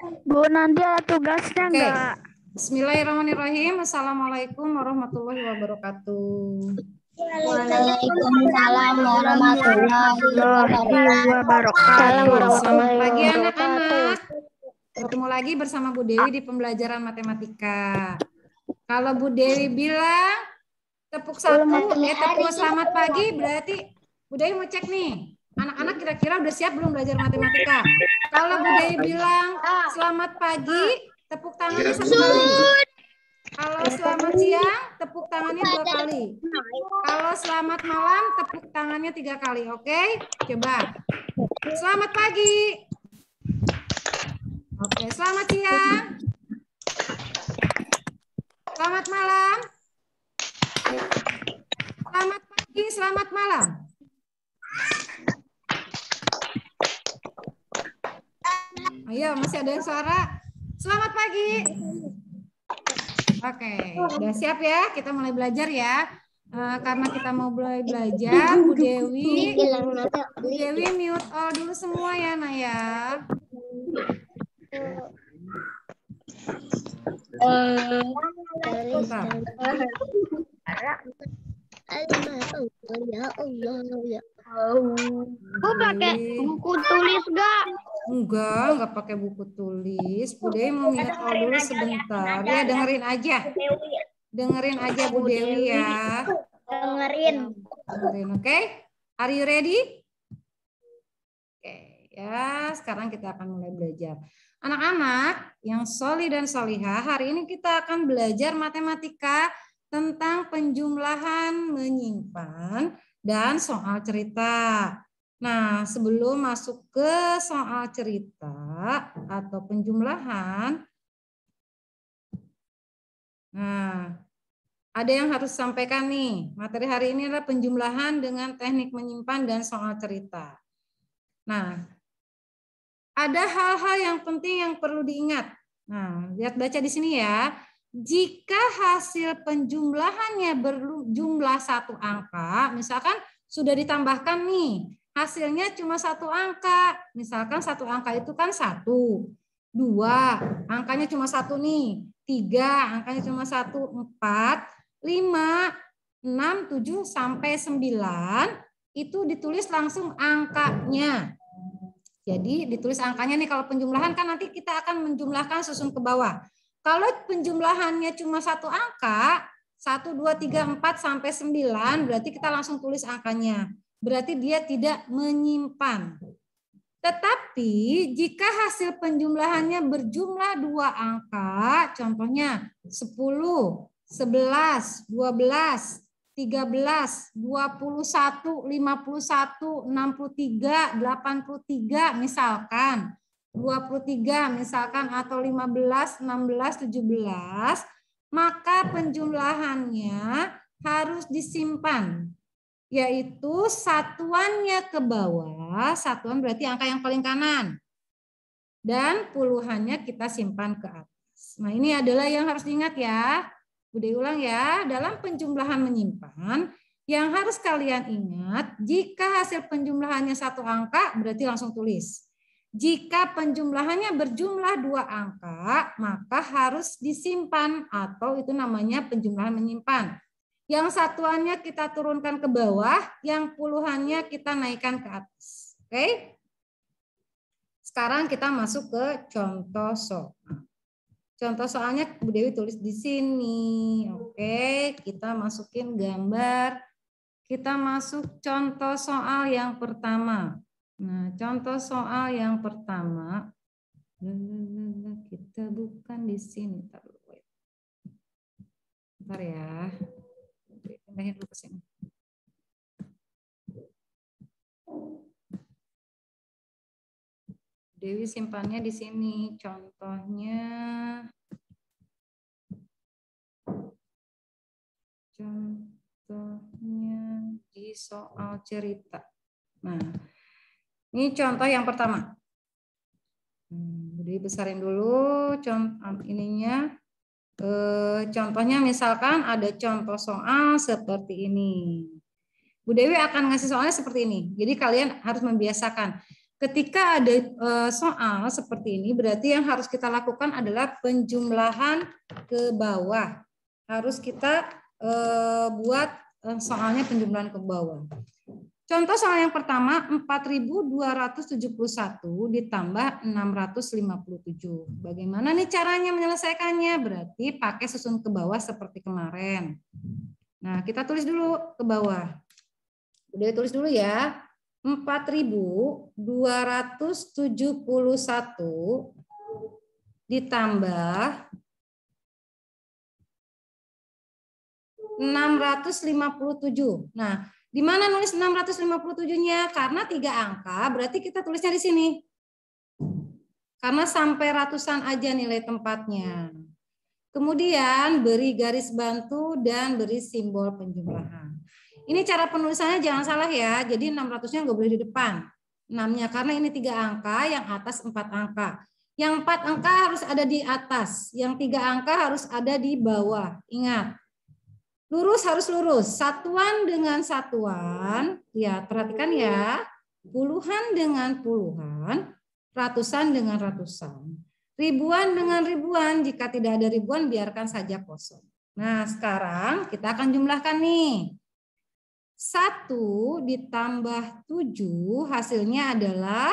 Bu, nanti ada tugasnya Oke. enggak? Bismillahirrahmanirrahim. Assalamualaikum warahmatullahi wabarakatuh. Waalaikumsalam warahmatullahi wabarakatuh. Selamat pagi anak-anak. Ketemu lagi bersama Bu Dewi di pembelajaran matematika. Kalau Bu Dewi bilang tepuk selamat pagi, berarti Bu Dewi mau cek nih. Anak-anak kira-kira udah siap belum belajar matematika? Kalau Bu Dewi bilang selamat pagi, tepuk tangannya satu kali. Kalau selamat siang, tepuk tangannya 2 kali. Kalau selamat malam, tepuk tangannya 3 kali. Oke? Coba. Selamat pagi. Oke, selamat siang. Selamat malam. Selamat pagi, selamat malam. Ayo, masih ada yang suara? Selamat pagi. Oke, udah siap ya? Kita mulai belajar ya. Karena kita mau mulai belajar, Bu Dewi mute all dulu semua ya, Naya. Bu pakai buku tulis gak? Enggak pakai buku tulis. Bu Dewi mau mute all dulu sebentar. Ya, dengerin aja. Dengerin aja Bu Dewi ya. Dengerin, oke? Are you ready? Oke, ya. Sekarang kita akan mulai belajar. Anak-anak yang solih dan solihah, hari ini kita akan belajar matematika tentang penjumlahan, menyimpan, dan soal cerita. Nah, sebelum masuk ke soal cerita atau penjumlahan, nah, ada yang harus sampaikan nih. Materi hari ini adalah penjumlahan dengan teknik menyimpan dan soal cerita. Nah, ada hal-hal yang penting yang perlu diingat. Nah, lihat baca di sini ya. Jika hasil penjumlahannya berjumlah 1 angka, misalkan sudah ditambahkan nih, hasilnya cuma 1 angka. Misalkan 1 angka itu kan 1, 2, angkanya cuma 1 nih, 3, angkanya cuma 1, 4, 5, 6, 7, sampai 9, itu ditulis langsung angkanya. Jadi ditulis angkanya nih, kalau penjumlahan kan nanti kita akan menjumlahkan susun ke bawah. Kalau penjumlahannya cuma 1 angka, 1, 2, 3, 4, sampai 9, berarti kita langsung tulis angkanya. Berarti dia tidak menyimpan. Tetapi jika hasil penjumlahannya berjumlah 2 angka, contohnya 10, 11, 12, 13, 21, 51, 63, 83 misalkan. 23 misalkan atau 15, 16, 17, maka penjumlahannya harus disimpan. Yaitu satuannya ke bawah, satuan berarti angka yang paling kanan. Dan puluhannya kita simpan ke atas. Nah, ini adalah yang harus diingat ya. Udah ulang ya, dalam penjumlahan menyimpan, yang harus kalian ingat, jika hasil penjumlahannya 1 angka, berarti langsung tulis. Jika penjumlahannya berjumlah 2 angka, maka harus disimpan, atau itu namanya penjumlahan menyimpan. Yang satuannya kita turunkan ke bawah, yang puluhannya kita naikkan ke atas. Oke? Sekarang kita masuk ke contoh soal. Contoh soalnya Bu Dewi tulis di sini. Oke, kita masukin gambar. Kita masuk contoh soal yang pertama. Nah, contoh soal yang pertama. Kita bukan di sini. Bentar ya. Pindahin dulu ke sini. Dewi simpannya di sini. Contohnya di soal cerita. Nah, ini contoh yang pertama. Dewi besarin dulu contoh ininya. Contohnya misalkan ada contoh soal seperti ini. Bu Dewi akan ngasih soalnya seperti ini. Jadi kalian harus membiasakan. ketika ada soal seperti ini, berarti yang harus kita lakukan adalah penjumlahan ke bawah. Harus kita buat soalnya penjumlahan ke bawah. Contoh soal yang pertama, 4.271 ditambah 657. Bagaimana nih caranya menyelesaikannya? Berarti pakai susun ke bawah seperti kemarin. Nah, kita tulis dulu ke bawah. Udah tulis dulu ya. 4.271 ditambah 657. Nah, di mana nulis 657-nya? Karena 3 angka, berarti kita tulisnya di sini. Karena sampai ratusan aja nilai tempatnya. Kemudian beri garis bantu dan beri simbol penjumlahan. Ini cara penulisannya jangan salah ya. Jadi 600-nya nggak boleh di depan. 6-nya karena ini 3 angka, yang atas 4 angka. Yang 4 angka harus ada di atas, yang 3 angka harus ada di bawah. Ingat. Lurus harus lurus. Satuan dengan satuan. Ya, perhatikan ya. Puluhan dengan puluhan, ratusan dengan ratusan. Ribuan dengan ribuan, jika tidak ada ribuan biarkan saja kosong. Nah, sekarang kita akan jumlahkan nih. 1 ditambah 7 hasilnya adalah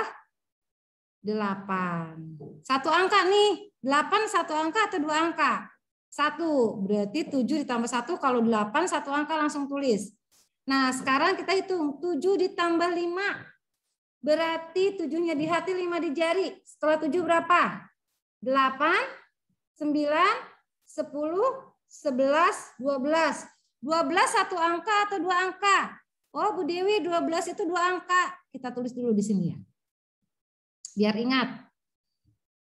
8. Satu angka nih. 8 satu angka atau 2 angka? 1. Berarti 7 ditambah 1. Kalau 8 satu angka langsung tulis. Nah, sekarang kita hitung. 7 ditambah 5. Berarti 7-nya di hati, 5 di jari. Setelah 7 berapa? 8, 9, 10, 11, 12. 12 satu angka atau 2 angka? Oh, Bu Dewi, 12 itu 2 angka. Kita tulis dulu di sini ya. Biar ingat.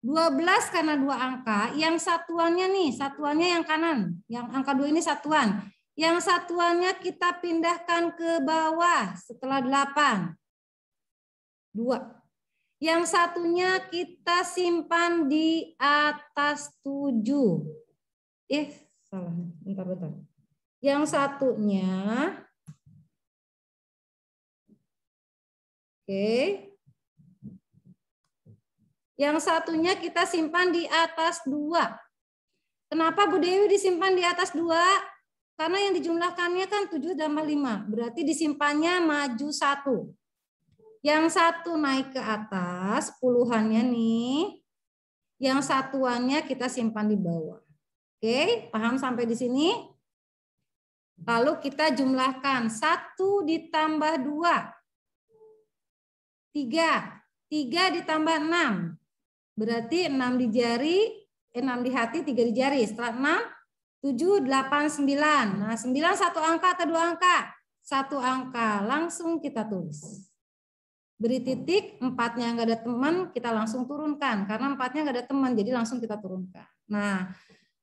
12 karena 2 angka, yang satuannya nih, satuannya yang kanan. Yang angka 2 ini satuan. Yang satuannya kita pindahkan ke bawah setelah 8. 2. Yang satunya kita simpan di atas 7. Salah. Bentar. Yang satunya, yang satunya kita simpan di atas 2. Kenapa Bu Dewi disimpan di atas 2? Karena yang dijumlahkannya kan 7 tambah 5. Berarti disimpannya maju 1. Yang satu naik ke atas, puluhannya nih. Yang satuannya kita simpan di bawah. Oke, paham sampai di sini? Lalu kita jumlahkan 1 ditambah 2. 3. 3 ditambah 6. Berarti 6 di jari, 6 di hati, 3 di jari. Setelah 6, 7, 8, 9. Nah, 9 satu angka atau 2 angka? 1 angka. Langsung kita tulis. Beri titik, 4-nya nggak ada teman, kita langsung turunkan. Karena 4-nya nggak ada teman, jadi langsung kita turunkan. Nah,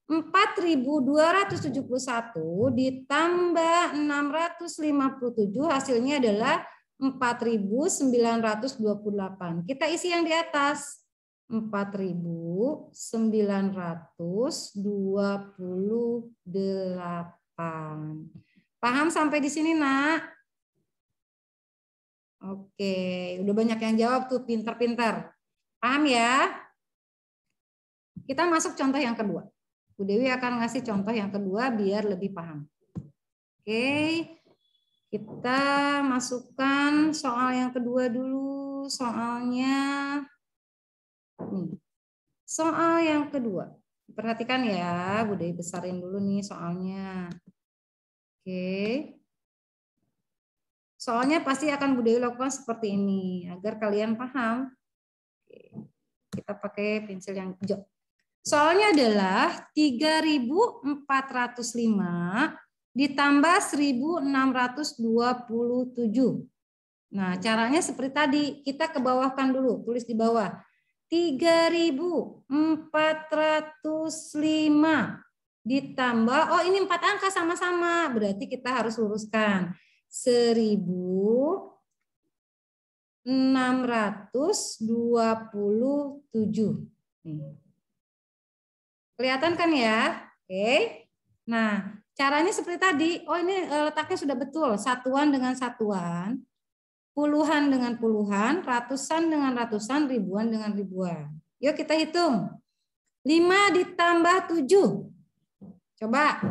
4.271 ditambah 657 hasilnya adalah 4.928. Kita isi yang di atas. 4.928. Paham sampai di sini, Nak? Oke, udah banyak yang jawab tuh, pintar-pintar. Paham ya? Kita masuk contoh yang kedua. Bu Dewi akan ngasih contoh yang kedua biar lebih paham. Oke, kita masukkan soal yang kedua dulu. Soalnya, nih. Soal yang kedua. Perhatikan ya, Bu Dewi besarin dulu nih soalnya. Oke. Soalnya pasti akan Bu Dewi lakukan seperti ini agar kalian paham. Oke. Kita pakai pensil yang hijau. Soalnya adalah 3.405 ditambah 1.627. Nah, caranya seperti tadi. Kita ke bawahkan dulu, tulis di bawah. 3.405 ditambah, oh ini 4 angka sama-sama. Berarti kita harus luruskan. 1.627. Nih. Kelihatan kan ya? Oke. Nah, caranya seperti tadi. Oh, ini letaknya sudah betul. Satuan dengan satuan. puluhan dengan puluhan, ratusan dengan ratusan, ribuan dengan ribuan. Yuk kita hitung. 5 ditambah 7. Coba.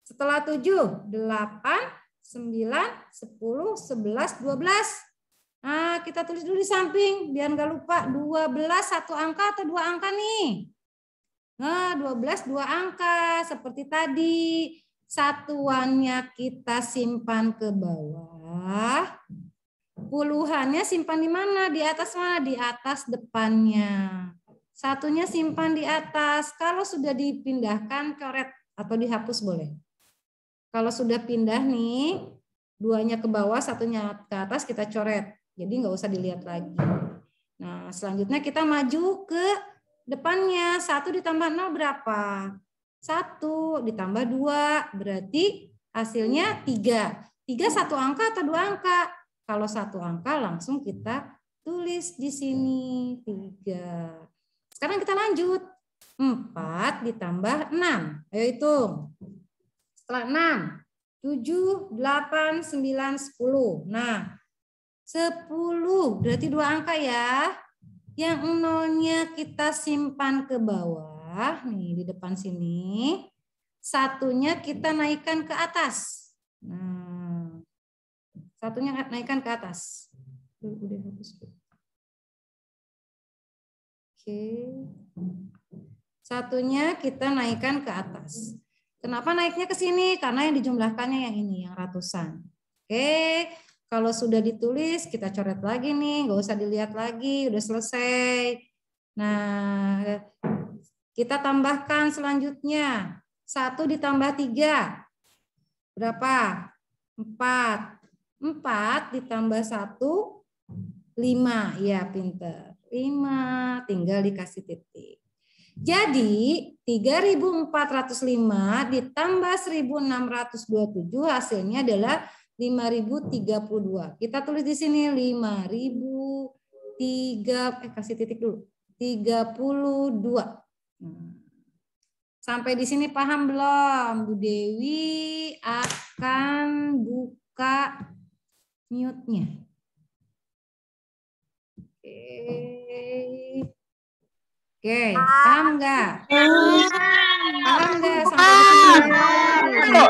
Setelah 7, 8, 9, 10, 11, 12. Nah, kita tulis dulu di samping biar nggak lupa. 12 satu angka atau dua angka nih? Nah, 12 dua angka seperti tadi. Satuannya kita simpan ke bawah. Puluhannya simpan di mana? Di atas mana? Di atas depannya. Satunya simpan di atas. Kalau sudah dipindahkan coret atau dihapus boleh. Kalau sudah pindah nih, duanya ke bawah, satunya ke atas kita coret. Jadi nggak usah dilihat lagi. Nah, selanjutnya kita maju ke depannya. 1 ditambah 0 berapa? 1 ditambah 2 berarti hasilnya 3. 3 satu angka atau dua angka? Kalau satu angka langsung kita tulis di sini 3. Sekarang kita lanjut. 4 ditambah 6. Ayo hitung. Setelah 6, 7, 8, 9, 10. Nah, 10 berarti dua angka ya. Yang nolnya kita simpan ke bawah. Nih di depan sini. Satunya kita naikkan ke atas. Nah, satunya naikkan ke atas. Udah hapus. Oke. Satunya kita naikkan ke atas. Kenapa naiknya ke sini? Karena yang dijumlahkannya yang ini, yang ratusan. Oke. Kalau sudah ditulis, kita coret lagi nih. Nggak usah dilihat lagi. Udah selesai. Nah, kita tambahkan selanjutnya. 1 ditambah 3. Berapa? 4. 4 ditambah 1, 5. Ya, pinter. 5. Tinggal dikasih titik. Jadi, 3.405 ditambah 1.627 hasilnya adalah 5.032. Kita tulis di sini 5.003. Kasih titik dulu. 32. Sampai di sini paham belum? Bu Dewi akan buka mute-nya. Oke, paham nggak? Paham nggak sampai di sini?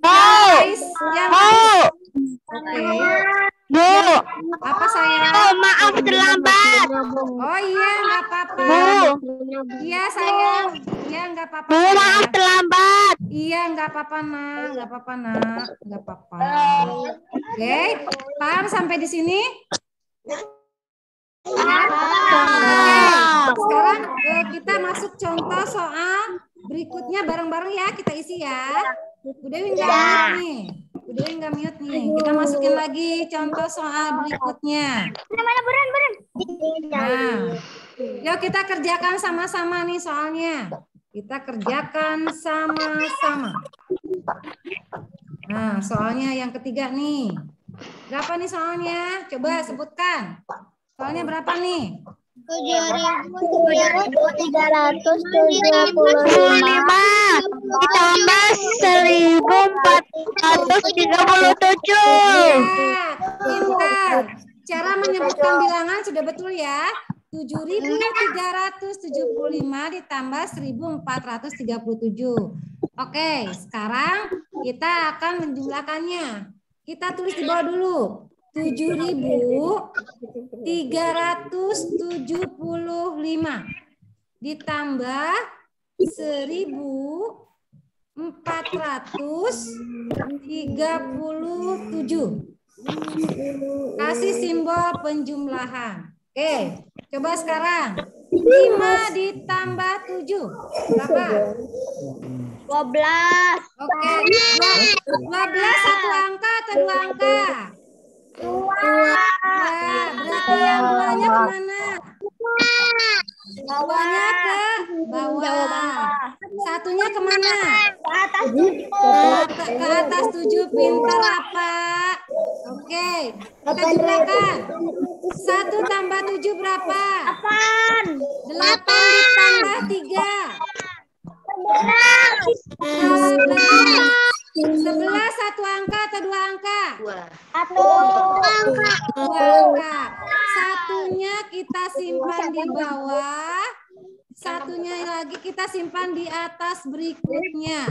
Guys, yang oke. Bu, Apa saya? maaf terlambat. Oh iya, nggak apa-apa. Iya sayang, iya nggak apa-apa. Bu, maaf terlambat. Iya nggak apa-apa nak, nggak apa-apa nak, nggak apa-apa. Oke, paham sampai di sini? Sekarang kita masuk contoh soal berikutnya bareng-bareng ya, kita isi ya. Bu Dewi nggak mute nih. Bu Dewi nggak mute nih. Kita masukin lagi contoh soal berikutnya. Nah, yuk kita kerjakan sama-sama nih soalnya. Kita kerjakan sama-sama. Nah, soalnya yang ketiga nih. Berapa nih soalnya? Coba sebutkan. Soalnya berapa nih? 7.375 ditambah 1.437. Ya, pintar. Cara menyebutkan bilangan sudah betul ya. 7.375 ditambah 1.437. Oke, sekarang kita akan menjumlahkannya. Kita tulis di bawah dulu. 7.375 ditambah 1.437. Kasih simbol penjumlahan. Oke, coba sekarang. 5 ditambah 7. Berapa? 12. Oke, 12 satu angka atau dua angka? Ya, berarti yang duanya kemana? Duanya ke bawah. Satunya kemana? Ke atas 7. Pintar apa? Oke, kita jumlahkan. 1 tambah 7 berapa? 8 ditambah 3. 11 satu angka atau dua angka? bawah, satunya lagi kita simpan di atas berikutnya.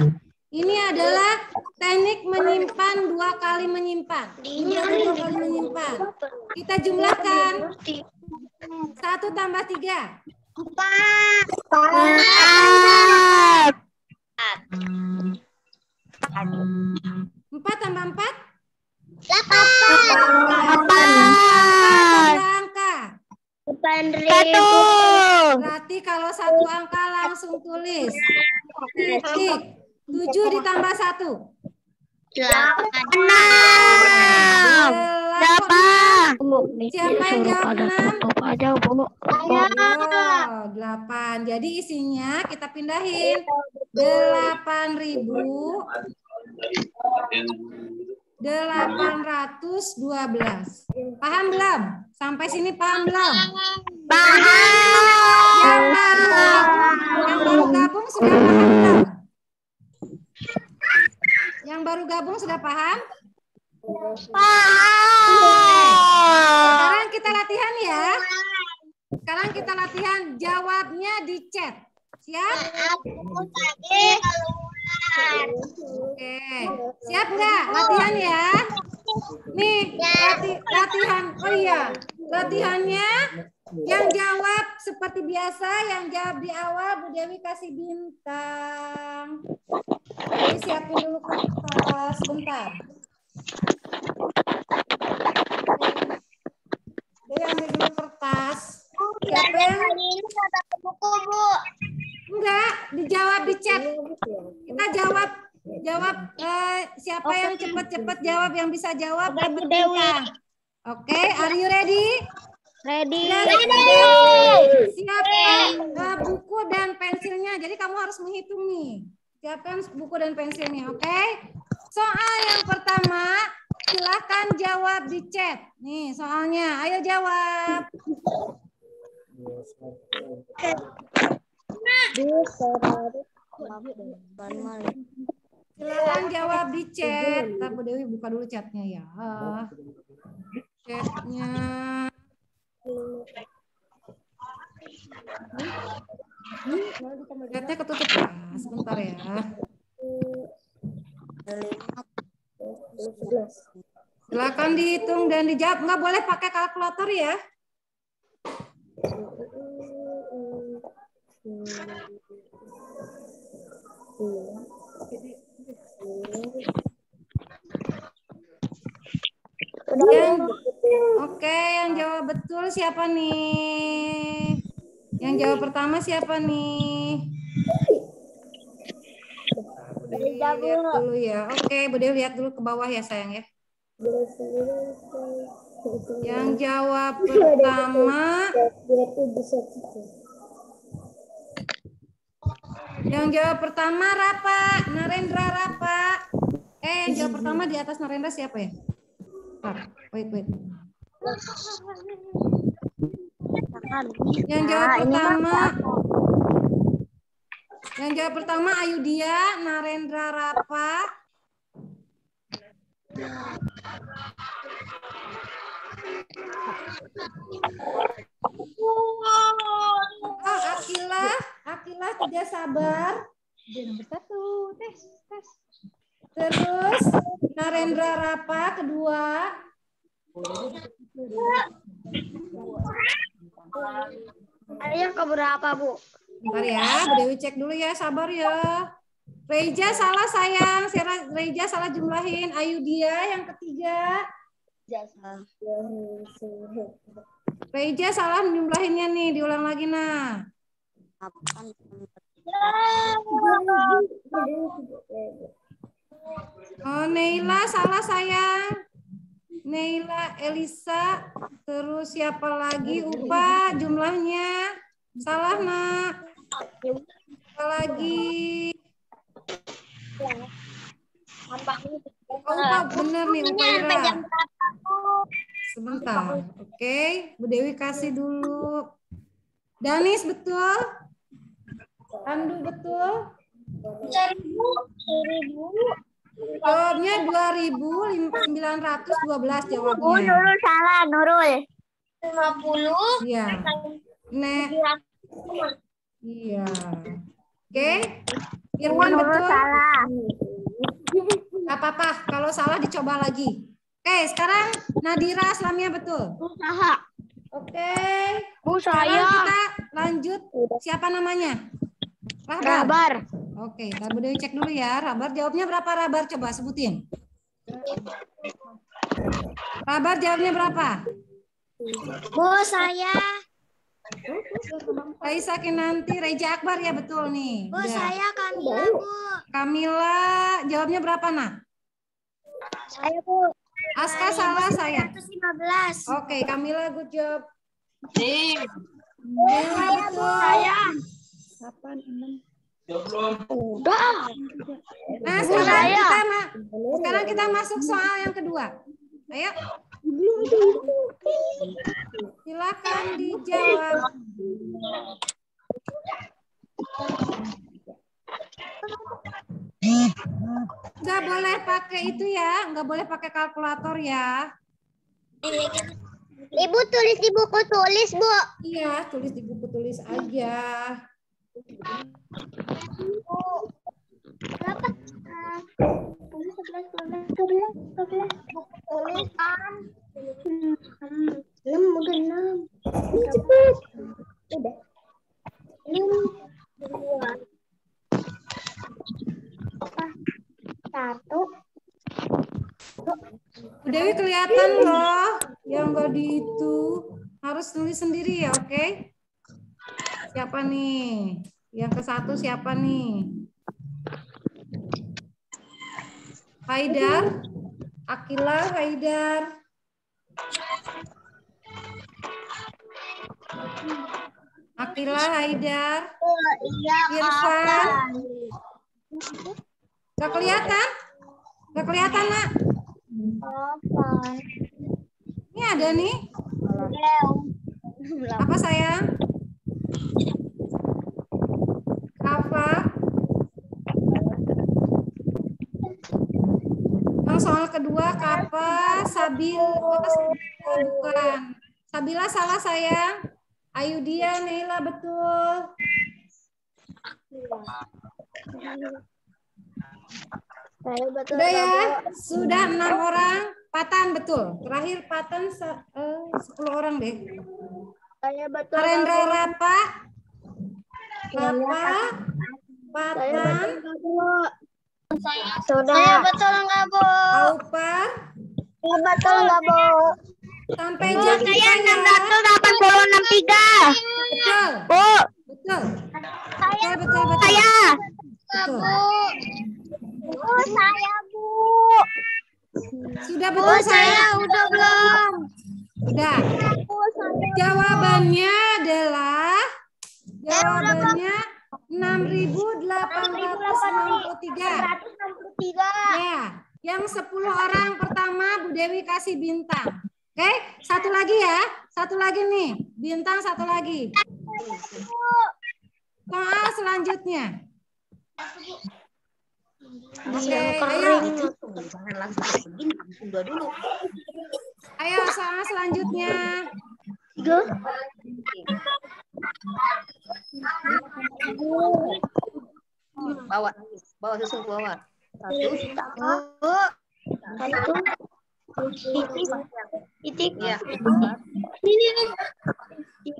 Ini adalah teknik menyimpan 2 kali menyimpan. Ini ada 2 kali menyimpan. Kita jumlahkan. 1 tambah 3. 4. 4 tambah 4. 8. Angka. 1. Berarti kalau 1 angka langsung tulis. Titik. 7 ditambah 1. 8. Siapa yang jawab 6? Saya. 8. Jadi isinya kita pindahin. 8.812. Paham belum? Sampai sini paham belum? Yang baru gabung sudah paham belum? Yang baru gabung sudah paham? Sekarang kita latihan ya. Sekarang kita latihan jawabnya di chat. Siap? Oke. Siap nggak? Latihan ya. Nih, latihan. Oh iya, latihannya yang jawab seperti biasa, yang jawab di awal Bu Dewi kasih bintang. Jadi siapin dulu kertas sebentar. Dewi ambil dulu kertas. Siapa yang buku, Bu? enggak dijawab di chat? Kita jawab siapa yang cepat-cepat jawab, yang bisa jawab dapat bintang. Oke, are you ready? Ready. Siapkan buku dan pensilnya. Jadi kamu harus menghitung nih. Siapkan buku dan pensilnya, oke? Soal yang pertama, silakan jawab di chat. Nih soalnya, ayo jawab. Silakan jawab di chat. Ntar Bu Dewi buka dulu chatnya ya. Chatnya. Chatnya ketutup ya. Sebentar ya. Silakan dihitung dan dijawab. Nggak boleh pakai kalkulator ya. Yang jawab betul siapa nih? Yang jawab pertama siapa nih? Lihat dulu ya. Oke, Bu Dewi lihat dulu ke bawah ya sayang ya. Yang jawab pertama. Yang jawab pertama Rapa, Narendra Rapa. Yang jawab pertama di atas Narendra siapa ya? Wait. Yang jawab pertama Ayudia, Narendra Rapa. Akilah tidak sabar. Nomor 1, tes. Terus Narendra Rapa kedua. Yang keberapa, Bu? Bentar ya, Bu Dewi cek dulu ya, sabar ya. Reja salah sayang, Reja salah jumlahin. Ayudia yang ketiga. Reja salah jumlahinnya nih, diulang lagi nah. Oh, Neila salah sayang. Neila, Elisa, terus siapa lagi? Upa jumlahnya. Salah nak. Siapa lagi? Upa bener nih, Upa Ira. Sebentar. Oke, Bu Dewi kasih dulu. Danis betul? Andu betul? 1000. Jawabnya 2.912 jawabnya. Nurul salah, Nurul. 50. Iya. Iya. Oke. Irwan betul? Salah. Gak apa-apa. Kalau salah dicoba lagi. Oke, sekarang Nadira Aslamia betul. Usaha. Oke. Bu, Sekarang saya. kita lanjut. Siapa namanya? Rabar. Oke, ntar Bu Dewi cek dulu ya. Rabar jawabnya berapa, Rabar? Coba sebutin. Rabar jawabnya berapa? Bu, saya. Raisa Kinanti, Reja Akbar ya betul nih. Bu, Udah. saya Kamila, Bu. Kamila jawabnya berapa, Nak? Saya, Bu. Aska salah saya. 115. Oke, Kamila good job. Bu, Bella betul. saya. Udah. Nah, sekarang kita masuk soal yang kedua. Ayo. Silakan dijawab. Nggak boleh pakai itu ya, nggak boleh pakai kalkulator ya. Ibu tulis di buku tulis, Bu. Iya, tulis di buku tulis aja. Berapa? Tulisan. Udah 6. Ini cepet. Udah. 1. Dewi kelihatan loh, yang nggak di itu harus tulis sendiri ya, oke? Siapa nih? Yang ke satu siapa nih? Haidar, Akila, Haidar. Akila, Haidar, Iya, Irfan. Gak kelihatan? Gak kelihatan, Nak? Ini ada nih. Apa sayang? Apa? Yang soal kedua, Kapa, Sabil, bukan. Sabila salah sayang. Ayudia, Neila betul. Sudah ya, sudah 6 orang. Patan betul. Terakhir Patan 10 orang deh. Saya betul. Arendra Rapa, Papa, Patan, Saya betul enggak, Bu? Aupar, Saya betul enggak, Bu? sampai jam Saya 686.3. Betul. Bu. Betul. Saya Betul. Saya. Betul. Bu, saya, Bu. Sudah betul saya. Udah belum? Udah. Bu, saya. Jawabannya adalah 6.863. 163. Ya, yang 10 orang pertama Bu Dewi kasih bintang. Oke, satu lagi ya. Satu lagi nih. Bintang satu lagi. Soal selanjutnya. Oke, ayo. Ayo soal selanjutnya. Bawa susun ke bawah. 1. Titik. Iya. Ini. 3.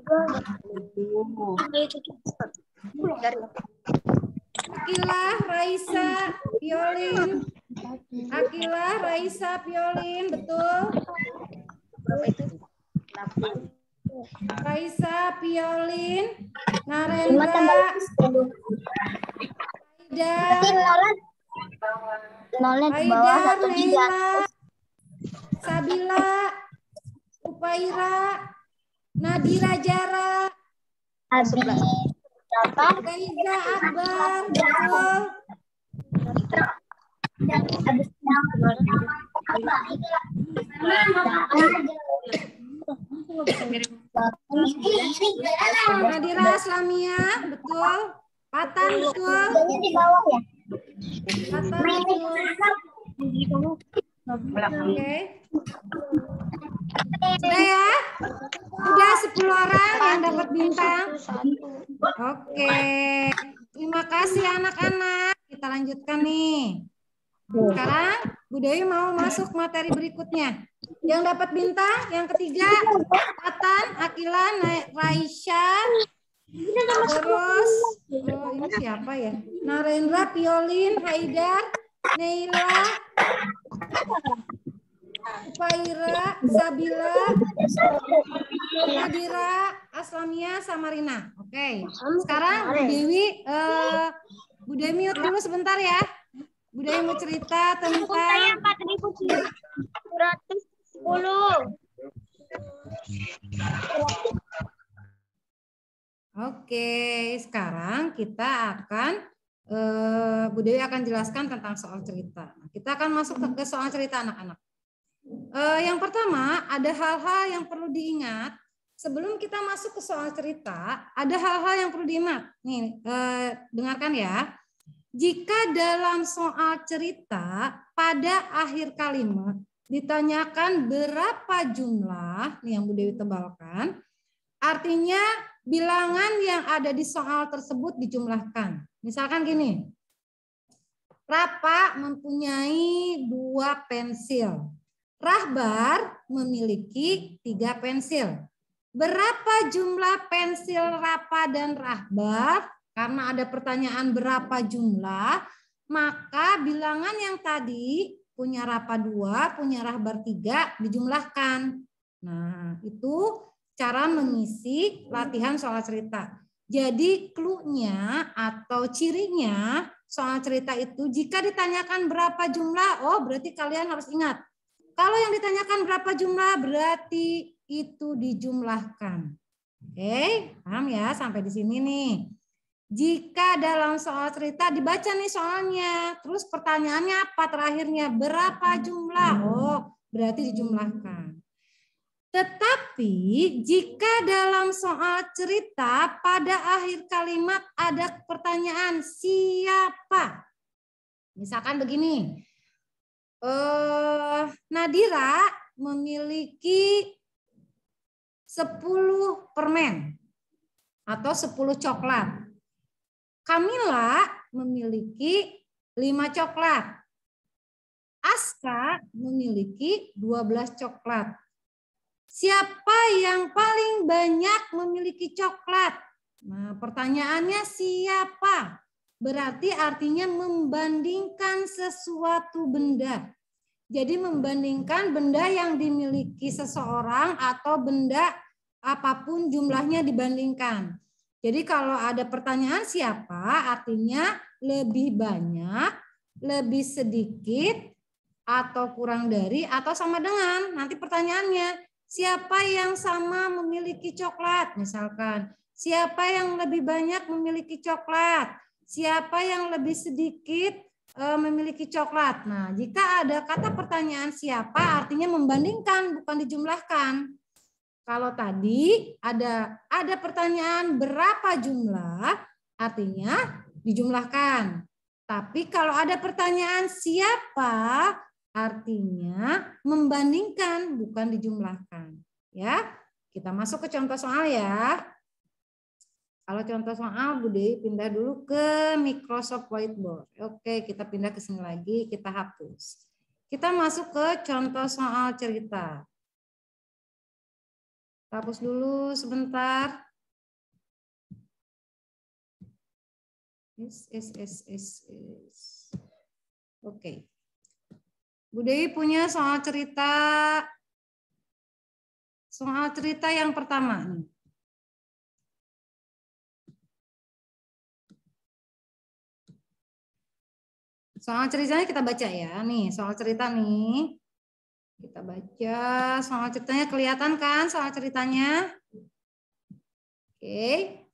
Akila, Raisa, Piolin. Akila, Raisa, Piolin, betul. Berapa itu? 8. Raisa, Piolin, Narendra, Haidar, Neila, Sabila, Upaira, Nadira Jara, Raiza Akbar, betul. Nadira Aslamia, betul. Patan, betul. Di bawah ya. Patan, betul. Oke. Sudah ya? Sudah 10 orang yang dapat bintang? Oke. Terima kasih anak-anak. Kita lanjutkan nih. Sekarang Bu Dewi mau masuk materi berikutnya. Yang dapat bintang, yang ketiga, Atan, Akila, Raisya, terus ini siapa ya? Narendra, Piolin, Haidar, Neila, Faira, Sabila, Nadira, Aslamia, Samarina. Oke. Sekarang Bu Dewi mute dulu sebentar ya. Bu Dewi mau cerita tentang 4.910. Oke, sekarang kita akan Bu Dewi akan jelaskan tentang soal cerita. Kita akan masuk ke soal cerita anak-anak. Yang pertama, ada hal-hal yang perlu diingat sebelum kita masuk ke soal cerita. Ada hal-hal yang perlu diingat. Nih, dengarkan ya. Jika dalam soal cerita pada akhir kalimat ditanyakan berapa jumlah, nih yang Bu Dewi tebalkan, artinya bilangan yang ada di soal tersebut dijumlahkan. Misalkan gini, Rapa mempunyai 2 pensil. Rahbar memiliki 3 pensil. Berapa jumlah pensil Rapa dan Rahbar? Karena ada pertanyaan berapa jumlah, maka bilangan yang tadi punya Rapa 2, punya Rahbar 3 dijumlahkan. Nah, itu cara mengisi latihan soal cerita. Jadi clue-nya atau cirinya soal cerita itu jika ditanyakan berapa jumlah, oh berarti kalian harus ingat. Kalau yang ditanyakan berapa jumlah berarti itu dijumlahkan. Oke, paham ya sampai di sini nih. Jika dalam soal cerita dibaca nih soalnya, terus pertanyaannya apa terakhirnya? Berapa jumlah? Oh, berarti dijumlahkan. Tetapi jika dalam soal cerita pada akhir kalimat ada pertanyaan siapa? Misalkan begini, Nadira memiliki 10 permen atau 10 coklat. Kamila memiliki 5 coklat. Aska memiliki 12 coklat. Siapa yang paling banyak memiliki coklat? Nah, pertanyaannya siapa? Berarti artinya membandingkan sesuatu benda. Jadi membandingkan benda yang dimiliki seseorang atau benda apapun jumlahnya dibandingkan. Jadi kalau ada pertanyaan siapa, artinya lebih banyak, lebih sedikit, atau kurang dari, atau sama dengan. Nanti pertanyaannya, siapa yang sama memiliki coklat? Misalkan, siapa yang lebih banyak memiliki coklat? Siapa yang lebih sedikit memiliki coklat? Nah, jika ada kata pertanyaan siapa, artinya membandingkan, bukan dijumlahkan. Kalau tadi ada pertanyaan berapa jumlah, artinya dijumlahkan. Tapi kalau ada pertanyaan siapa, artinya membandingkan, bukan dijumlahkan. Ya, kita masuk ke contoh soal ya. Kalau contoh soal, Bu Dewi pindah dulu ke Microsoft Whiteboard. Oke, kita pindah ke sini lagi, kita hapus. Kita masuk ke contoh soal cerita. Hapus dulu sebentar. Oke. Bu Dewi punya soal cerita yang pertama nih. Soal ceritanya kita baca ya. Nih, soal cerita nih. Kita baca soal ceritanya, kelihatan kan soal ceritanya? Oke.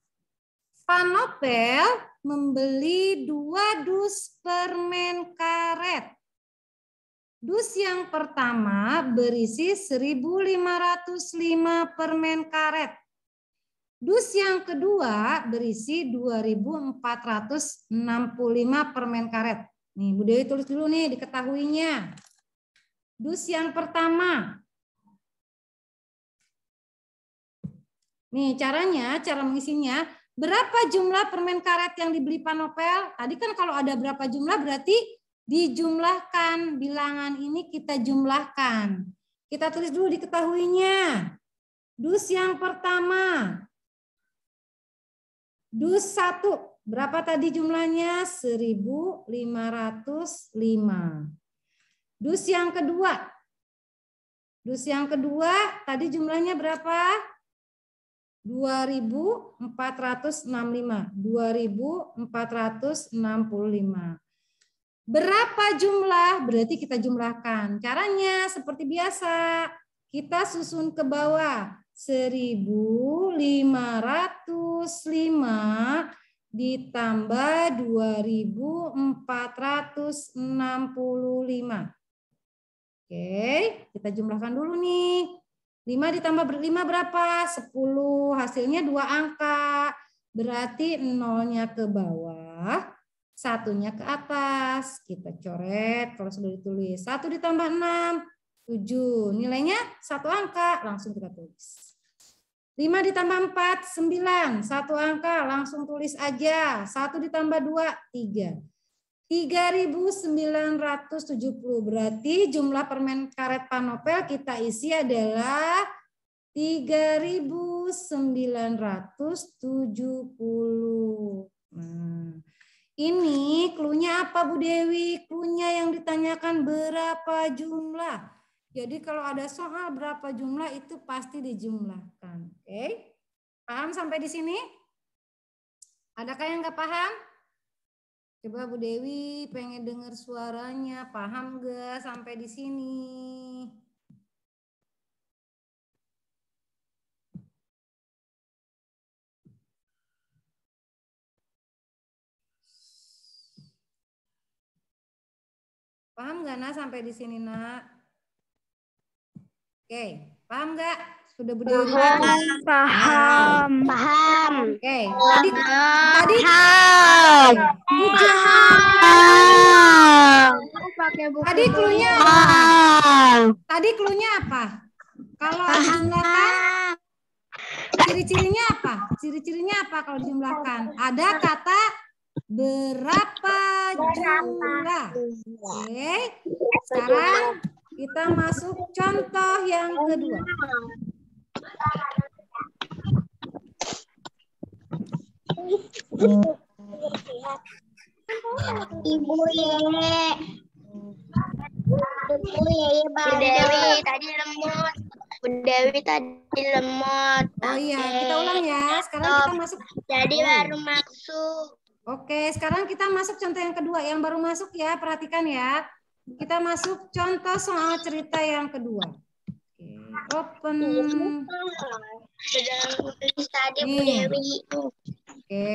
Panopel membeli 2 dus permen karet. Dus yang pertama berisi 1.505 permen karet. Dus yang kedua berisi 2.465 permen karet. Nih, Bu Dewi tulis dulu nih diketahuinya. Dus yang pertama Nih caranya, cara mengisinya. Berapa jumlah permen karet yang dibeli Pak Nopel? Tadi kan kalau ada berapa jumlah berarti dijumlahkan. Bilangan ini kita jumlahkan. Kita tulis dulu diketahuinya. Dus yang pertama. Dus 1. Berapa tadi jumlahnya? 1.505. Dus yang kedua. Dus yang kedua tadi jumlahnya berapa? 2.465. 2.465. Berapa jumlah? Berarti kita jumlahkan. Caranya seperti biasa. Kita susun ke bawah. 1.505 ditambah 2.465. Oke, kita jumlahkan dulu nih. 5 ditambah 5 berapa? 10. Hasilnya 2 angka. Berarti 0-nya ke bawah, 1-nya ke atas. Kita coret kalau sudah ditulis. 1 ditambah 6, 7. Nilainya 1 angka. Langsung kita tulis. 5 ditambah 4, 9. 1 angka. Langsung tulis aja. 1 ditambah 2, 3. 3.970. Berarti jumlah permen karet Pak Nopel kita isi adalah 3.970. Nah, ini cluenya apa Bu Dewi? Cluenya yang ditanyakan berapa jumlah. Jadi kalau ada soal berapa jumlah itu pasti dijumlahkan. Oke? Paham sampai di sini? Adakah yang nggak paham? Coba Bu Dewi pengen dengar suaranya. Paham nggak sampai di sini? Paham nggak Nak sampai di sini Nak? Oke, paham nggak? Sudah Bu Dewi Paham. Paham. Oke, tadi tadi cluenya tadi cluenya apa? Kalau dijumlahkan ciri-cirinya apa? Ciri-cirinya apa kalau dijumlahkan? Ada kata berapa jumlah. Oke. Sekarang kita masuk contoh yang kedua. Ibu Yeye. Bu Dewi tadi lemot. Bu Dewi tadi lemot. Oh iya, kita ulang ya. Sekarang kita masuk. Jadi baru masuk. Oke, sekarang kita masuk contoh yang kedua. Yang baru masuk ya, perhatikan ya. Kita masuk contoh soal cerita yang kedua. Oke, open. Tadi Bu Dewi. Oke.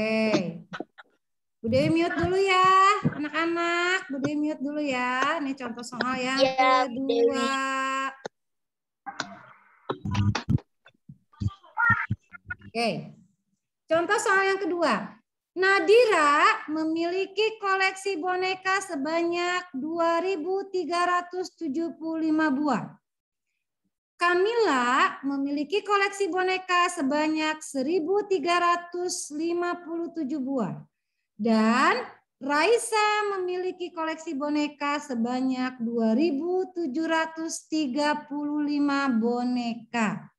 Bu Dewi mute dulu ya, anak-anak. Bu Dewi mute dulu ya. Ini contoh soal yang kedua. Oke. Contoh soal yang kedua. Nadira memiliki koleksi boneka sebanyak 2.375 buah. Kamila memiliki koleksi boneka sebanyak 1.357 buah. Dan Raisa memiliki koleksi boneka sebanyak 2.735 boneka.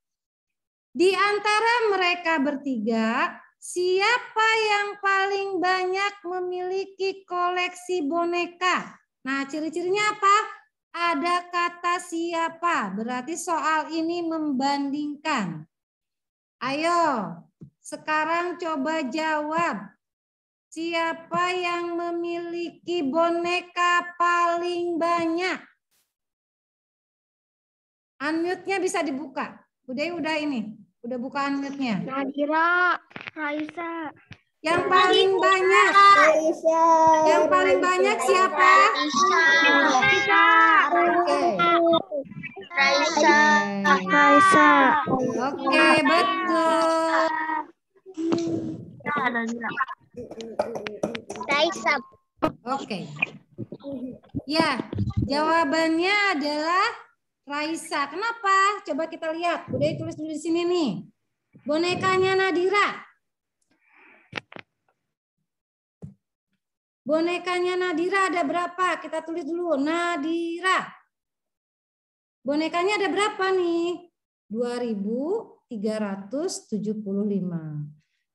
Di antara mereka bertiga, siapa yang paling banyak memiliki koleksi boneka? Nah, ciri-cirinya apa? Ada kata siapa. Berarti soal ini membandingkan. Ayo, sekarang coba jawab. Siapa yang memiliki boneka paling banyak? Unmute-nya bisa dibuka. Udah ini. Udah buka unmute-nya. Nadira, Raisa. Yang paling banyak. Raisa. Yang paling banyak siapa? Raisa. Oke. Raisa. Raisa. Oke, betul. Raisa. Oke. Ya, jawabannya adalah Raisa. Kenapa? Coba kita lihat. Udah tulis dulu di sini nih. Bonekanya Nadira. Bonekanya Nadira ada berapa? Kita tulis dulu. Nadira. Bonekanya ada berapa nih? 2.375.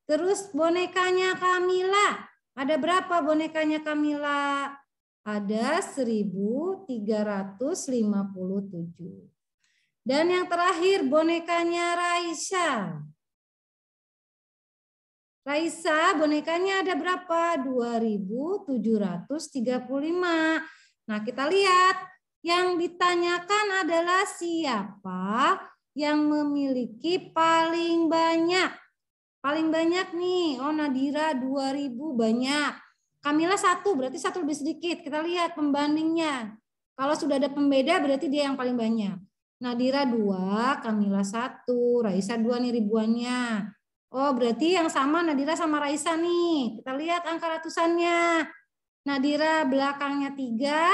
Terus bonekanya Kamila. Ada berapa bonekanya Kamila? Ada 1.357. Dan yang terakhir bonekanya Raisa. Raisa bonekanya ada berapa? 2.735. Nah kita lihat yang ditanyakan adalah siapa yang memiliki paling banyak. Paling banyak nih, oh Nadira 2.000 banyak. Kamila 1 berarti 1 lebih sedikit. Kita lihat pembandingnya. Kalau sudah ada pembeda berarti dia yang paling banyak. Nadira 2, Kamila 1, Raisa 2 nih ribuannya. Oh berarti yang sama Nadira sama Raisa nih. Kita lihat angka ratusannya. Nadira belakangnya 3,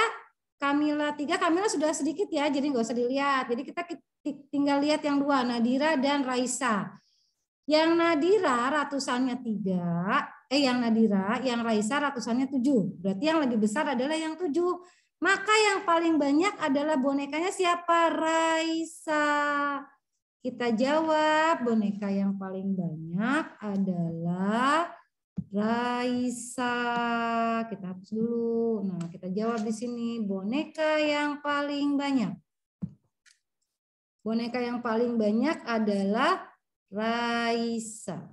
Kamila 3. Kamila sudah sedikit ya, jadi nggak usah dilihat. Jadi kita tinggal lihat yang 2, Nadira dan Raisa. Yang Nadira ratusannya 3, yang Raisa ratusannya 7. Berarti yang lebih besar adalah yang 7. Maka yang paling banyak adalah bonekanya siapa? Raisa. Kita jawab boneka yang paling banyak adalah Raisa. Kita hapus dulu. Nah, kita jawab di sini boneka yang paling banyak. Boneka yang paling banyak adalah Raisa.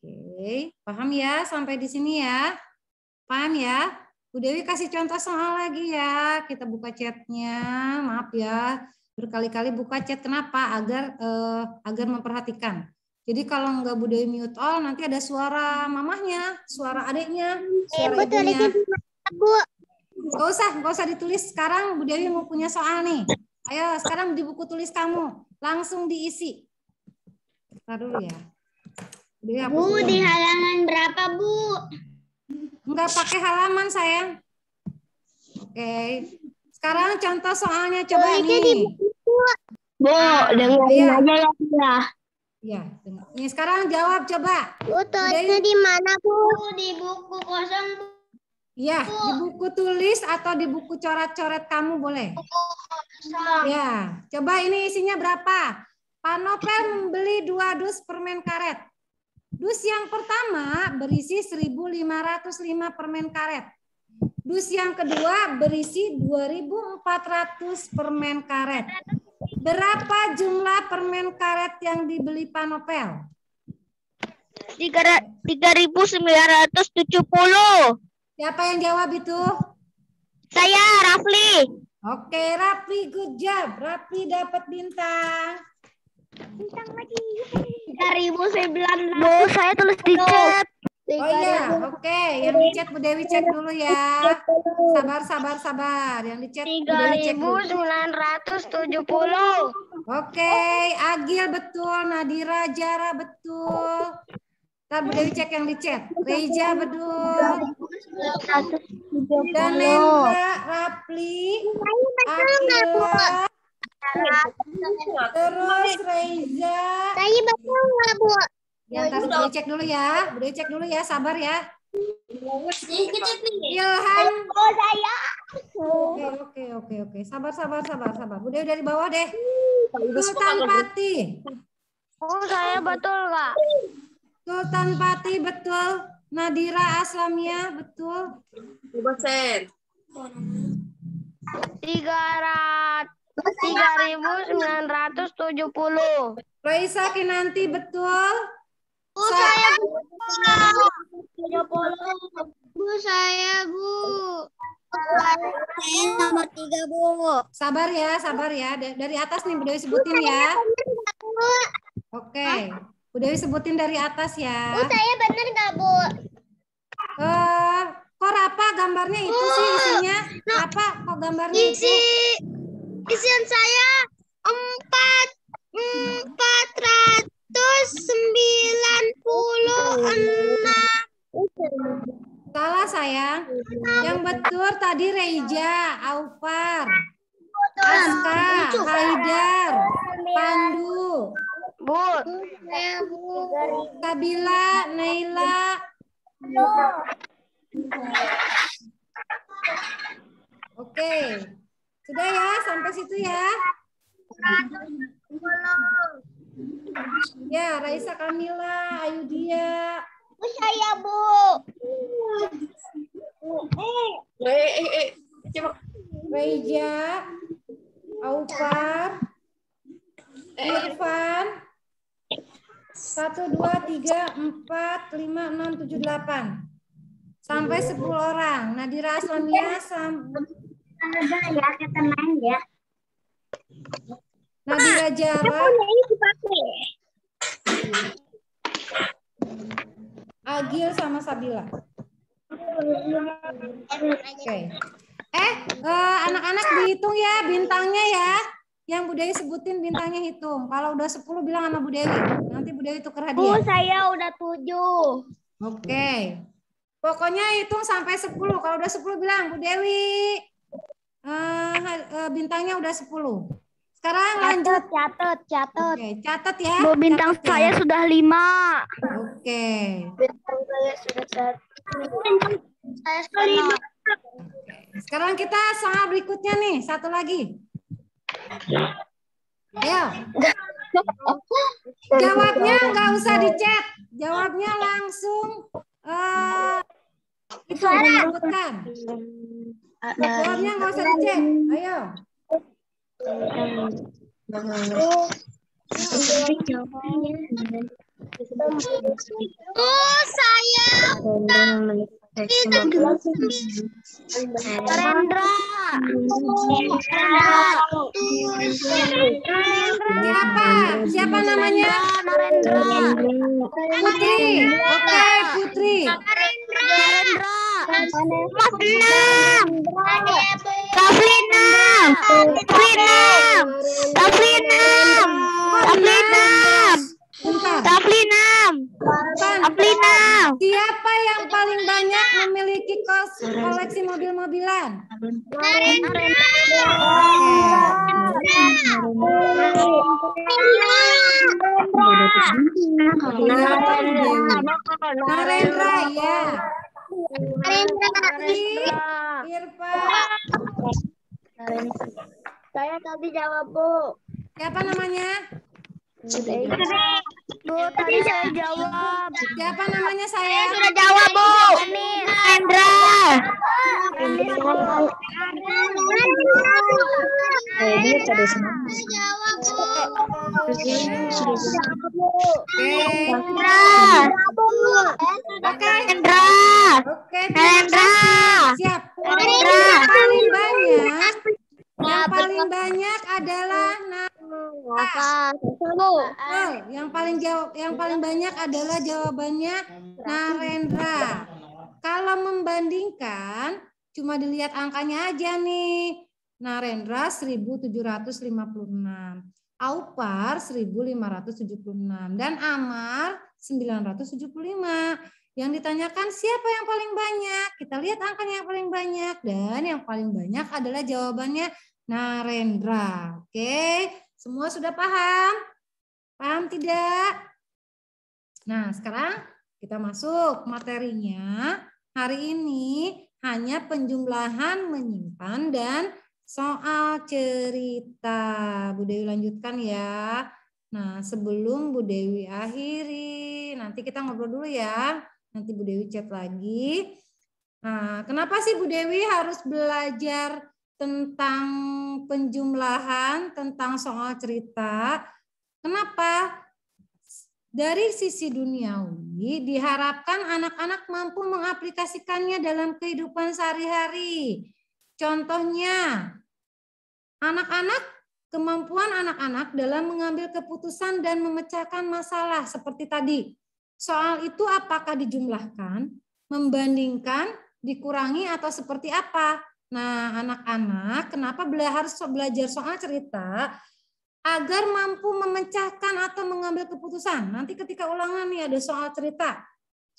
Oke, paham ya sampai di sini ya? Paham ya? Bu Dewi kasih contoh soal lagi ya. Kita buka chatnya. Maaf ya, berkali-kali buka chat. Kenapa? Agar memperhatikan. Jadi kalau nggak Bu Dewi mute all, nanti ada suara mamahnya, suara adiknya, suara ibunya. Nggak usah ditulis sekarang. Bu Dewi mau punya soal nih. Ayo sekarang di buku tulis kamu langsung diisi. Bentar dulu ya. Bu, di halaman berapa, Bu? Enggak pakai halaman, sayang. Oke. Sekarang contoh soalnya coba nih. Bu, dengerin aja ya. Ya, dengar. Nih sekarang jawab coba. Bu, tulisnya di mana, Bu? Di buku kosong, Bu. Iya, di buku tulis atau di buku coret-coret kamu boleh. Ya, coba ini isinya berapa? Pak Nopel membeli 2 dus permen karet. Dus yang pertama berisi 1.505 permen karet. Dus yang kedua berisi 2.400 permen karet. Berapa jumlah permen karet yang dibeli Pak Nopel? 3.970. Siapa yang jawab itu? Saya, Rafli. Oke, Rafli, good job. Rafli dapat bintang. Bintang lagi. 3.900. Bu, saya tulis di chat. Oh iya, oke. Yang di chat Bu Dewi cek dulu ya. Sabar. Yang di chat Bu Dewi cek dulu. 3.970. Oke, Agil betul, Nadira, Jara betul. Ntar Bu Dewi cek yang di chat. Reja betul. Dan Nendra, Rapli, Akila, terus Reza. Saya betul nggak, Bu? Ya, ntar Bu Dewi cek dulu ya. Bu Dewi cek dulu ya, sabar ya. Ilham. Oh, saya. Oke. Sabar. Bu Dewi dari bawah deh. Sultan Pati. Oh, saya betul nggak? Sultan Pati betul. Nadira Aslamia betul. 3.970. Raisa Kinanti betul. Bu, saya Bu, saya Bu. Saya nomor 3, Bu. Sabar ya. Dari atas nih Bu Dewi sebutin ya. Oke. Bu Dewi sebutin dari atas ya. Bu, saya benar nggak, Bu? Kok Rapa gambarnya itu sih isinya? Apa kok gambarnya itu? Isian saya 496. Salah sayang. Yang betul tadi Reja, Aufar, Aska, Haidar, Pandu, Bu. Saya, Bu. Sabila, Naila. Oke. Sudah ya, sampai situ ya. Ya, Raisa Kamila, Ayudia. Bu, saya, Bu. Reja, Aufar, Irfan, 1, 2, 3, 4, 5, 6, 7, 8. Sampai 10 orang. Nadira Aslamia, Ya, kita main ya. Nadira Jara, Agil sama Sabila. Oke. Anak-anak dihitung ya bintangnya ya. Yang Bu Dewi sebutin bintangnya hitung. Kalau udah 10 bilang sama Bu Dewi. Nanti Bu Dewi tuker Bu, hadiah. saya udah 7. Oke. Pokoknya hitung sampai 10. Kalau udah 10 bilang Bu Dewi. Bintangnya udah 10. Sekarang lanjut. Catat. Oke, catat ya. Bu, bintang Catat saya ya. sudah 5. Oke. Bintang saya sudah 1. Saya sudah 5. Sekarang kita soal berikutnya nih, satu lagi. Ayo. Jawabnya nggak usah di-chat. Jawabnya langsung itu disebutkan. Jawabnya nggak usah di-chat. Ayo. Saya. Narendra. Siapa namanya? Narendra. Putri. Oke, Putri. Narendra. Bentar. Siapa yang paling banyak memiliki koleksi mobil-mobilan? Narendra ya. Irfan. Saya tadi jawab, Bu. Siapa namanya? Bu, tadi saya jawab. Siapa namanya saya? Sudah jawab, Bu. Narendra. Jawab, Bu. Oke. Narendra. Oke, terima kasih. Siap. Yang paling banyak adalah yang paling banyak adalah jawabannya Narendra. Kalau membandingkan cuma dilihat angkanya aja nih. Narendra 1756, Aufar 1576 dan Amar 975. Yang ditanyakan siapa yang paling banyak? Kita lihat angkanya yang paling banyak dan yang paling banyak adalah jawabannya Narendra. Oke, semua sudah paham? Paham tidak? Nah, sekarang kita masuk materinya. Hari ini hanya penjumlahan, menyimpan, dan soal cerita. Bu Dewi lanjutkan ya. Nah, sebelum Bu Dewi akhiri, nanti kita ngobrol dulu ya. Nanti Bu Dewi chat lagi. Nah, kenapa sih Bu Dewi harus belajar tentang penjumlahan, tentang soal cerita? Kenapa? Dari sisi duniawi, diharapkan anak-anak mampu mengaplikasikannya dalam kehidupan sehari-hari. Contohnya, kemampuan anak-anak dalam mengambil keputusan dan memecahkan masalah seperti tadi. Soal itu apakah dijumlahkan, membandingkan, dikurangi, atau seperti apa? Nah, anak-anak kenapa harus belajar soal cerita? Agar mampu memecahkan atau mengambil keputusan. Nanti ketika ulangan nih ada soal cerita.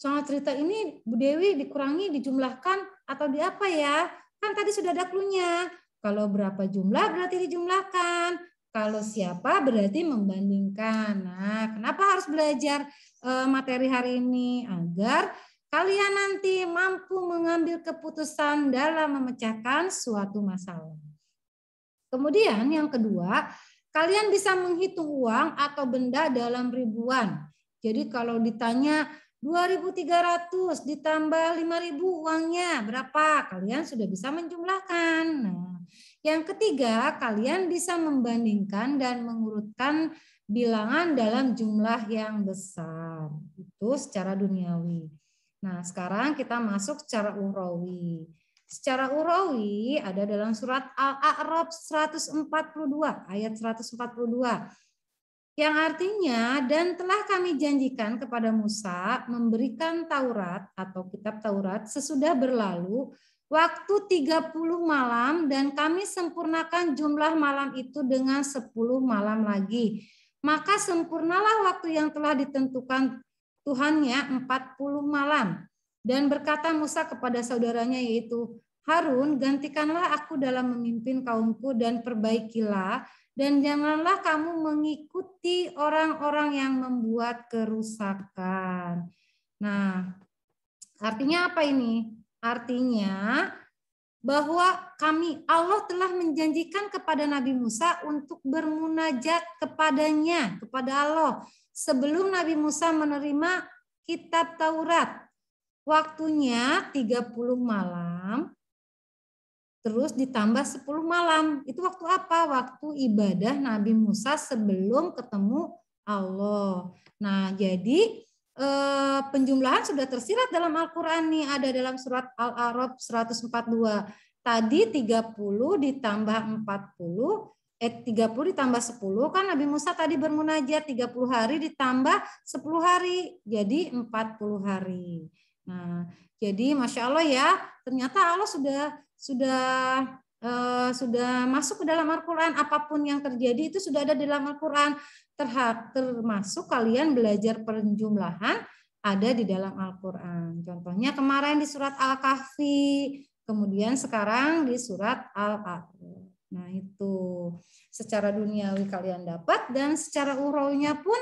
Soal cerita ini Bu Dewi dikurangi, dijumlahkan, atau di apa ya? Kan tadi sudah ada cluenya. Kalau berapa jumlah berarti dijumlahkan. Kalau siapa berarti membandingkan. Nah, kenapa harus belajar materi hari ini? Agar kalian nanti mampu mengambil keputusan dalam memecahkan suatu masalah. Kemudian yang kedua, kalian bisa menghitung uang atau benda dalam ribuan. Jadi kalau ditanya 2.300 ditambah 5.000 uangnya berapa? Kalian sudah bisa menjumlahkan. Nah, yang ketiga, kalian bisa membandingkan dan mengurutkan bilangan dalam jumlah yang besar. Itu secara duniawi. Nah, sekarang kita masuk secara ukhrawi. Secara ukhrawi ada dalam surat Al-A'raf 142 ayat 142. Yang artinya, dan telah kami janjikan kepada Musa memberikan Taurat atau kitab Taurat sesudah berlalu waktu 30 malam dan kami sempurnakan jumlah malam itu dengan 10 malam lagi. Maka sempurnalah waktu yang telah ditentukan Tuhannya 40 malam. Dan berkata Musa kepada saudaranya yaitu Harun, gantikanlah aku dalam memimpin kaumku dan perbaikilah. Dan janganlah kamu mengikuti orang-orang yang membuat kerusakan. Nah, artinya apa ini? Artinya bahwa Allah telah menjanjikan kepada Nabi Musa untuk bermunajat kepadanya, kepada Allah. Sebelum Nabi Musa menerima kitab Taurat. Waktunya 30 malam. Terus ditambah 10 malam. Itu waktu apa? Waktu ibadah Nabi Musa sebelum ketemu Allah. Nah, jadi penjumlahan sudah tersirat dalam Al-Quran nih. Ada dalam surat Al-A'raf 142. Tadi 30 ditambah 40. 30 ditambah 10. Kan Nabi Musa tadi bermunajat 30 hari ditambah 10 hari. Jadi 40 hari. Nah, jadi Masya Allah ya. Ternyata Allah sudah masuk ke dalam Al-Quran. Apapun yang terjadi itu sudah ada di dalam Al-Quran. Termasuk kalian belajar penjumlahan ada di dalam Al-Quran. Contohnya kemarin di surat Al-Kahfi. Kemudian sekarang di surat Al-A'raf. Nah itu secara duniawi kalian dapat dan secara ukhrawinya pun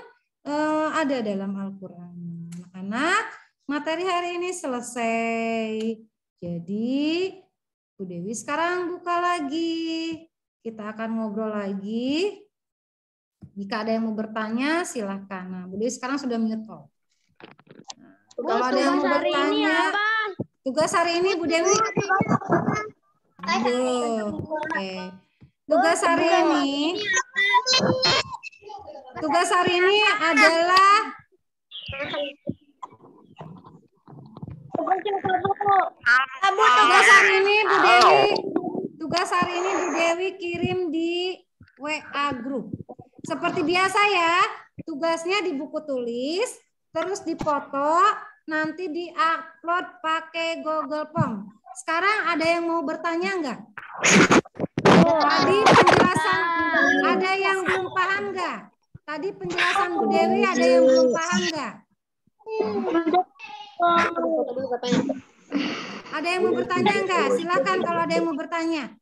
ada dalam Al-Quran. Anak-anak, materi hari ini selesai. Jadi Bu Dewi sekarang buka lagi. Kita akan ngobrol lagi. Jika ada yang mau bertanya, silahkan. Nah, Bu Dewi sekarang sudah mute call. Nah, kalau ada yang mau bertanya, tugas hari ini Bu Dewi. Oke. Tugas hari ini adalah tugas hari ini Bu Dewi kirim di WA group. Seperti biasa ya, tugasnya di buku tulis, terus dipoto, nanti di-upload pakai Google Form. Sekarang ada yang mau bertanya enggak? Tadi penjelasan ada yang belum paham enggak? Tadi penjelasan Bu Dewi ada yang belum paham enggak? Ada yang mau bertanya enggak? Silakan kalau ada yang mau bertanya.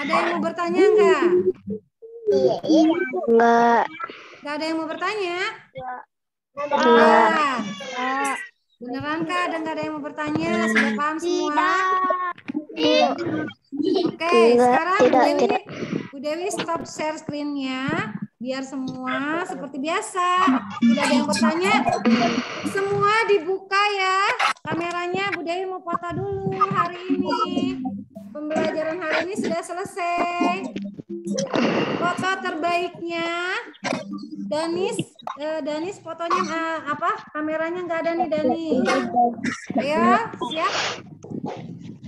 Ada yang mau bertanya enggak? Enggak. Enggak ada yang mau bertanya? Beneran Kak? Ada enggak ada yang mau bertanya? Sudah paham semua? Oke, sekarang Bu Dewi stop share screen-nya. Biar semua seperti biasa. Tidak ada yang bertanya. Semua dibuka ya. Kameranya Bu Dewi mau foto dulu hari ini. Pembelajaran hari ini sudah selesai. Foto terbaiknya. Danis fotonya apa? Kameranya nggak ada nih Danis. Ayo, siap.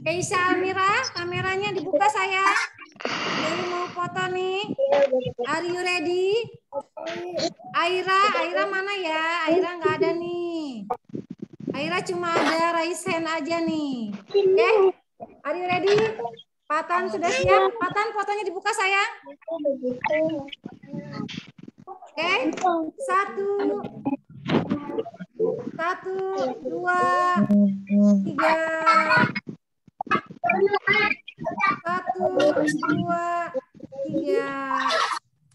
Keisha Almira, kameranya dibuka sayang. Dewi mau foto nih. Are you ready? Aira mana ya? Aira nggak ada nih. Aira cuma ada raise hand aja nih. Oke? Are you ready? Patan sudah siap? Patan fotonya dibuka sayang. Oke? 1, 2, 3. 2, 3.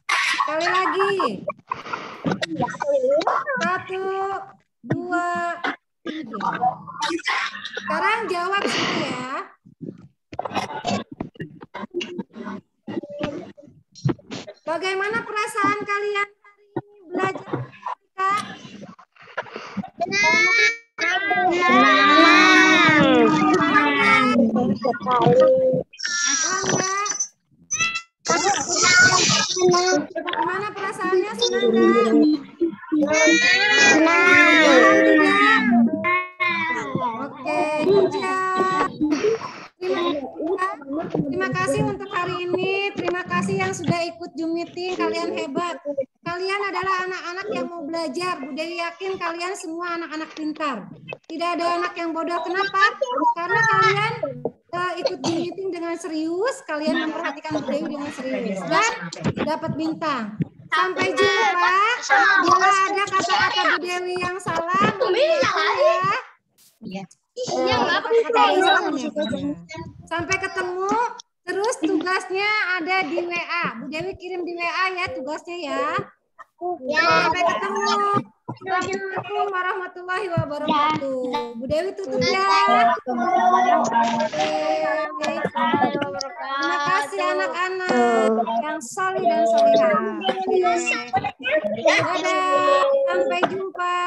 Sekali lagi. 1, 2, 3. Sekarang jawab semua ya. Bagaimana perasaan kalian hari ini belajar matematika? Gimana perasaannya? Senang nggak? Oke, good job. Terima kasih untuk hari ini. Terima kasih yang sudah ikut Zoom meeting. Kalian hebat. Kalian adalah anak-anak yang mau belajar. Bu Dewi yakin kalian semua anak-anak pintar. Tidak ada anak yang bodoh. Kenapa? Karena kalian ikut Zoom meeting dengan serius. Kalian memperhatikan Bu Dewi dengan serius. Dan dapat bintang. Sampai jumpa. Bila ada kata-kata Bu Dewi yang salah, ya. Sampai ketemu. Terus tugasnya ada di WA. Bu Dewi kirim di WA ya tugasnya ya. Sampai ketemu. Assalamualaikum warahmatullahi wabarakatuh. Bu Dewi tutup ya. Terima kasih anak-anak yang solih dan solihah. Dadah. Sampai jumpa.